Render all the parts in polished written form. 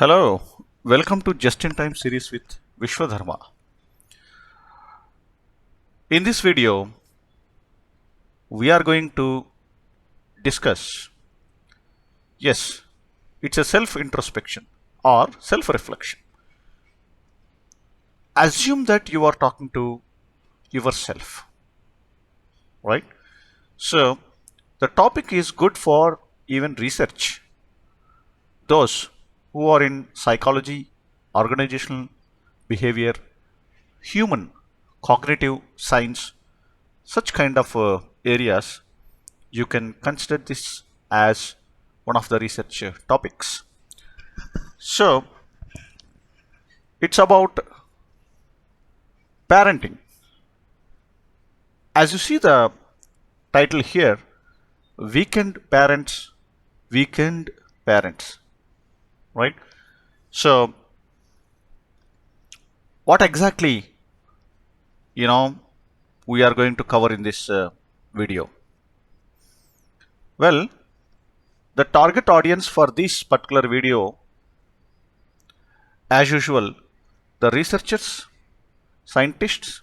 Hello, welcome to Just in Time series with Vishwadharma. In this video, we are going to discuss, yes, it's a self introspection or self reflection. Assume that you are talking to yourself, right? So, the topic is good for even research. Those who are in psychology, organizational behavior, human cognitive science, such kind of areas, you can consider this as one of the research topics. So it's about parenting. As you see the title here, weekend parents, right? So what exactly you know we are going to cover in this video? Well, the target audience for this particular video, as usual, the researchers, scientists,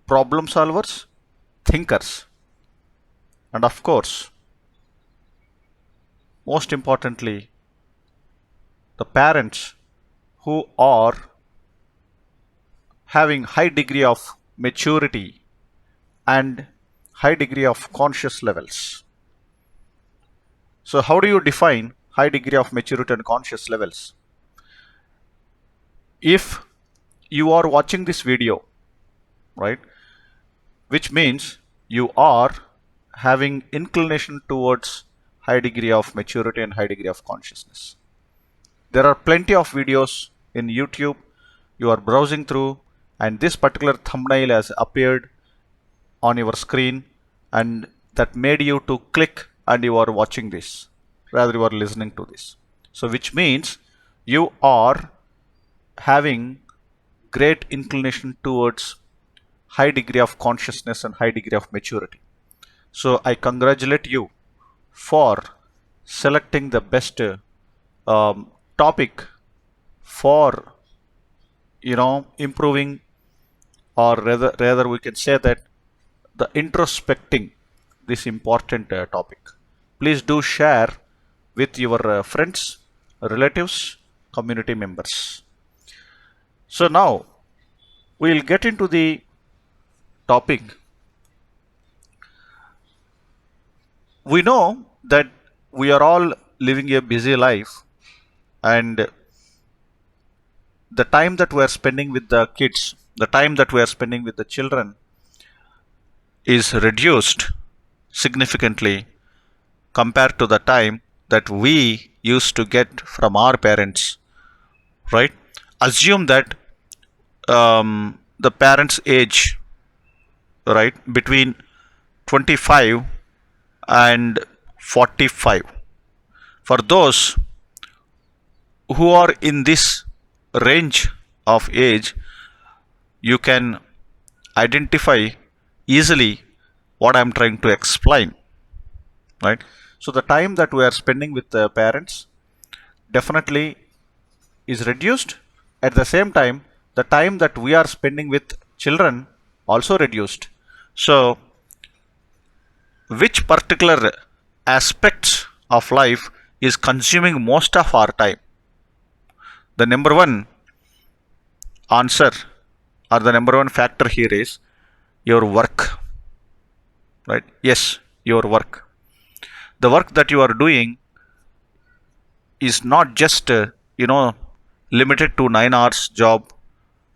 problem solvers, thinkers, and of course, most importantly, the parents who are having high degree of maturity and high degree of conscious levels. So how do you define high degree of maturity and conscious levels? If you are watching this video, right, which means you are having inclination towards high degree of maturity and high degree of consciousness. There are plenty of videos in YouTube you are browsing through, and this particular thumbnail has appeared on your screen, and that made you to click and you are watching this, rather you are listening to this. So which means you are having great inclination towards high degree of consciousness and high degree of maturity. So I congratulate you for selecting the best topic for improving, or rather we can say that the introspecting this important topic. Please do share with your friends, relatives, community members. So now we'll get into the topic. We know that we are all living a busy life, and the time that we are spending with the kids, the time that we are spending with the children is reduced significantly compared to the time that we used to get from our parents, right? Assume that the parents' age, right, between 25 and 45. For those who are in this range of age, you can identify easily what I'm trying to explain, right? So the time that we are spending with the parents definitely is reduced. At the same time, the time that we are spending with children also reduced. So which particular aspects of life is consuming most of our time? The number one answer, or the number one factor here, is your work, right? Yes, your work. The work that you are doing is not just limited to 9 hours job.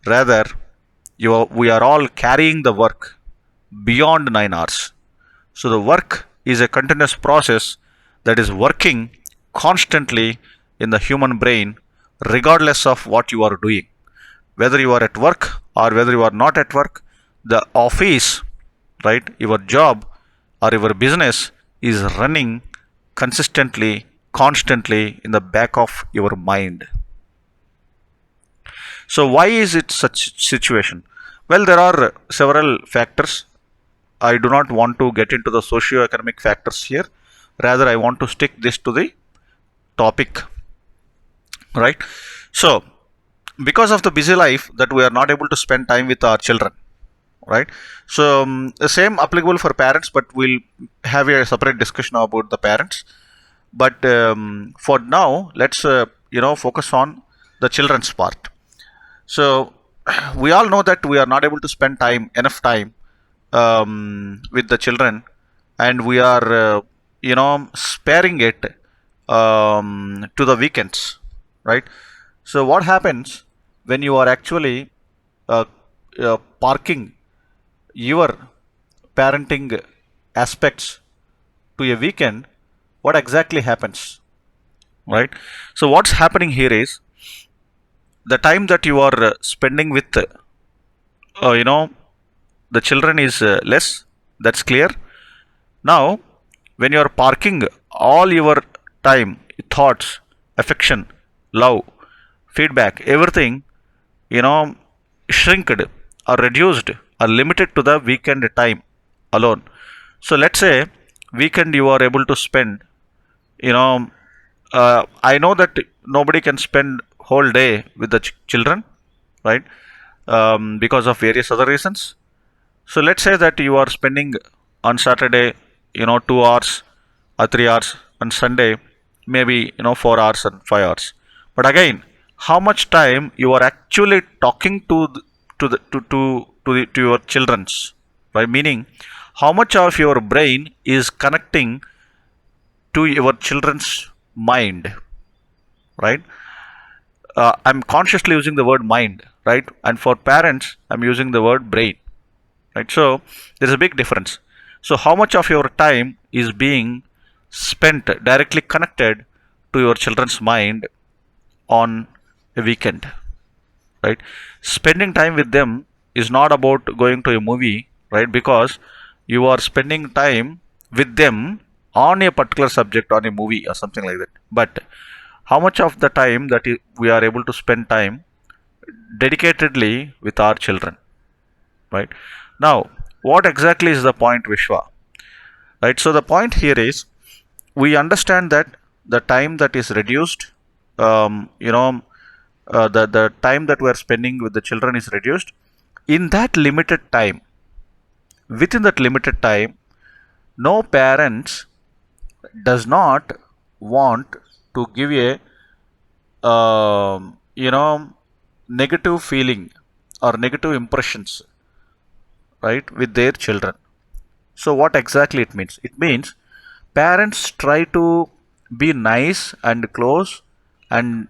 Rather, we are all carrying the work beyond 9 hours. So the work is a continuous process that is working constantly in the human brain, regardless of what you are doing. Whether you are at work or whether you are not at work, the office, right, your job or your business is running consistently, constantly in the back of your mind. So why is it such situation? Well, there are several factors. I do not want to get into the socio-economic factors here. Rather, I want to stick this to the topic. right? So because of the busy life that we are not able to spend time with our children, right? So the same applicable for parents, but we'll have a separate discussion about the parents. But for now, let's focus on the children's part. So we all know that we are not able to spend enough time with the children, and we are sparing it to the weekends, right? So what happens when you are actually uh, parking your parenting aspects to a weekend? What exactly happens, right? So what's happening here is the time that you are spending with you know the children is less. That's clear. Now when you are parking all your time, thoughts, affection, love, feedback, everything, you know shrinked or reduced or limited to the weekend time alone. So let's say weekend you are able to spend, you know I know that nobody can spend whole day with the children, right? Because of various other reasons. So let's say that you are spending on Saturday, 2 hours or 3 hours, on Sunday, maybe 4 hours and 5 hours. But again, how much time you are actually talking to your children's, right? Meaning, how much of your brain is connecting to your children's mind, right? I'm consciously using the word mind, right? And for parents, I'm using the word brain, right? So there's a big difference. So how much of your time is being spent directly connected to your children's mind on a weekend, right? Spending time with them is not about going to a movie, right? Because you are spending time with them on a particular subject, on a movie or something like that. But how much of the time that we are able to spend time dedicatedly with our children, right? Now what exactly is the point, Vishwa? Right, so the point here is we understand that the time that is reduced, the time that we are spending with the children is reduced. In that limited time, within that limited time, no parents does not want to give a negative feeling or negative impressions, right, with their children. So what exactly it means? It means parents try to be nice and close and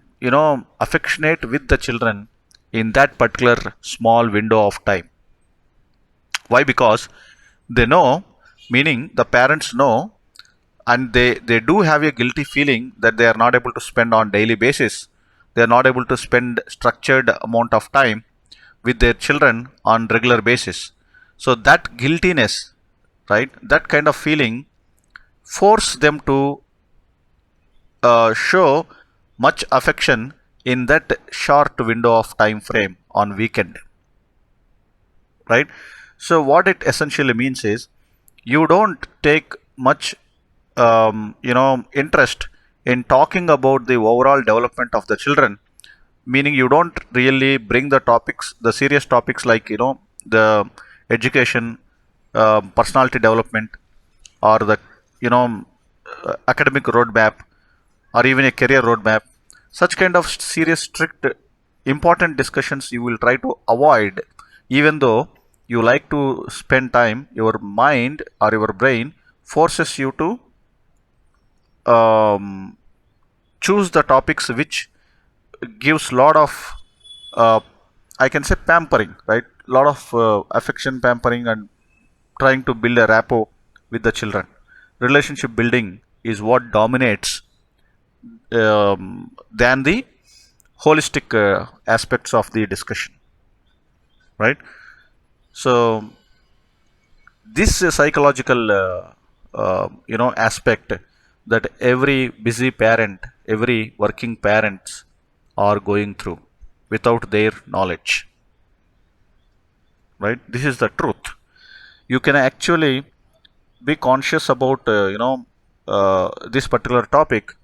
affectionate with the children in that particular small window of time. Why? Because they know, meaning the parents know, and they do have a guilty feeling that they are not able to spend on daily basis. They are not able to spend structured amount of time with their children on regular basis. So that guiltiness, right, that kind of feeling force them to show much affection in that short window of time frame on weekend, right? So what it essentially means is you don't take much interest in talking about the overall development of the children, meaning you don't really bring the topics, the serious topics like the education, personality development, or the you know academic roadmap, or even a career roadmap. Such kind of serious, strict, important discussions you will try to avoid, even though you like to spend time. Your mind or your brain forces you to um, choose the topics which gives lot of uh, I can say pampering, right? Lot of affection, pampering, and trying to build a rapport with the children. Relationship building is what dominates than the holistic aspects of the discussion, right? So this psychological aspect that every busy parent, every working parents are going through without their knowledge, right? This is the truth. You can actually be conscious about this particular topic.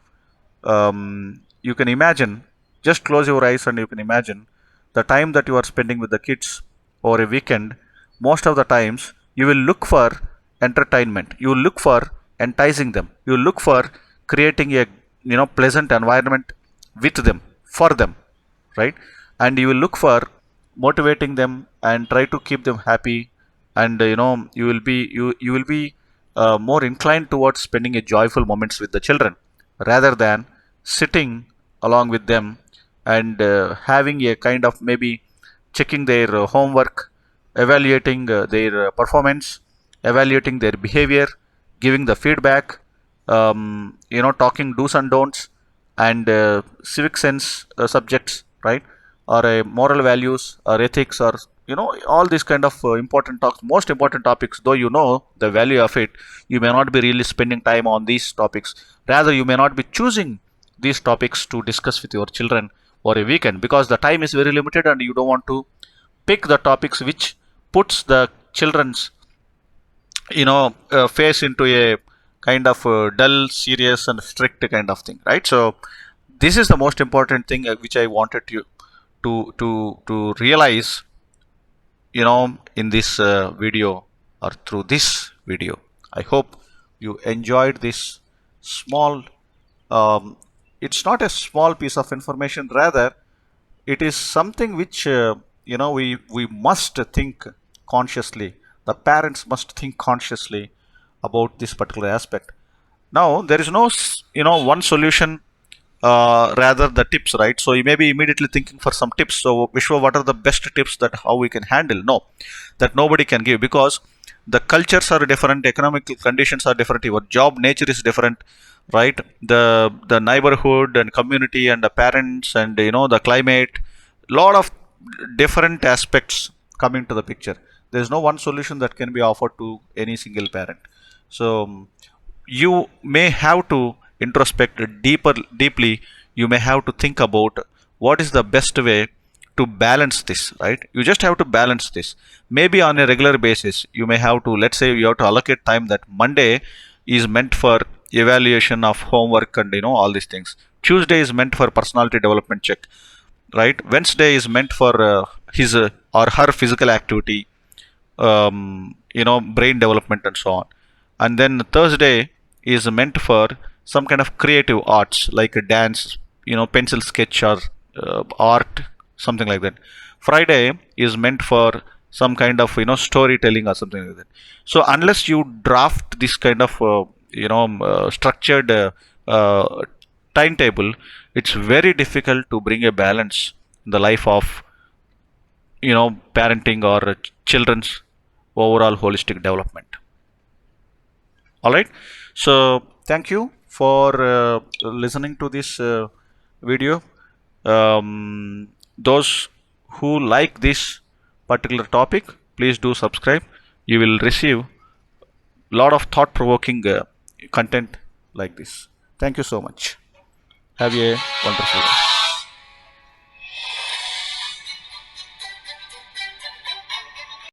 You can imagine. Just close your eyes and you can imagine the time that you are spending with the kids over a weekend. Most of the times you will look for entertainment, you will look for enticing them, you will look for creating a pleasant environment with them, for them, right? And you will look for motivating them and try to keep them happy. And you will be more inclined towards spending a joyful moments with the children, rather than sitting along with them and having a kind of maybe checking their homework, evaluating their performance, evaluating their behavior, giving the feedback, talking do's and don'ts, and civic sense subjects, right? Or moral values or ethics, or all these kind of important talks, most important topics. Though you know the value of it, you may not be really spending time on these topics. Rather, you may not be choosing these topics to discuss with your children for a weekend, because the time is very limited and you don't want to pick the topics which puts the children's face into a kind of dull, serious and strict kind of thing, right? So this is the most important thing which I wanted you to realize, in this video, or through this video. I hope you enjoyed this small, um, it's not a small piece of information, rather it is something which we must think consciously. The parents must think consciously about this particular aspect. Now there is no one solution, rather the tips, right? So you may be immediately thinking for some tips. So Vishwa, what are the best tips that how we can handle? No, that nobody can give, because the cultures are different, economic conditions are different, your job nature is different, right? The neighborhood and community and the parents and the climate, lot of different aspects come into the picture. There is no one solution that can be offered to any single parent. So you may have to introspect deeply. You may have to think about what is the best way to balance this, right? You just have to balance this. Maybe on a regular basis you may have to, let's say you have to allocate time that Monday is meant for evaluation of homework and all these things. Tuesday is meant for personality development check, right? Wednesday is meant for his or her physical activity, brain development and so on. And then Thursday is meant for some kind of creative arts like a dance, pencil sketch or art, something like that. Friday is meant for some kind of storytelling or something like that. So unless you draft this kind of structured uh, timetable, it's very difficult to bring a balance in the life of parenting or children's overall holistic development. All right. So thank you for listening to this video. Those who like this particular topic, please do subscribe. You will receive a lot of thought provoking content like this. Thank you so much. Have a wonderful day.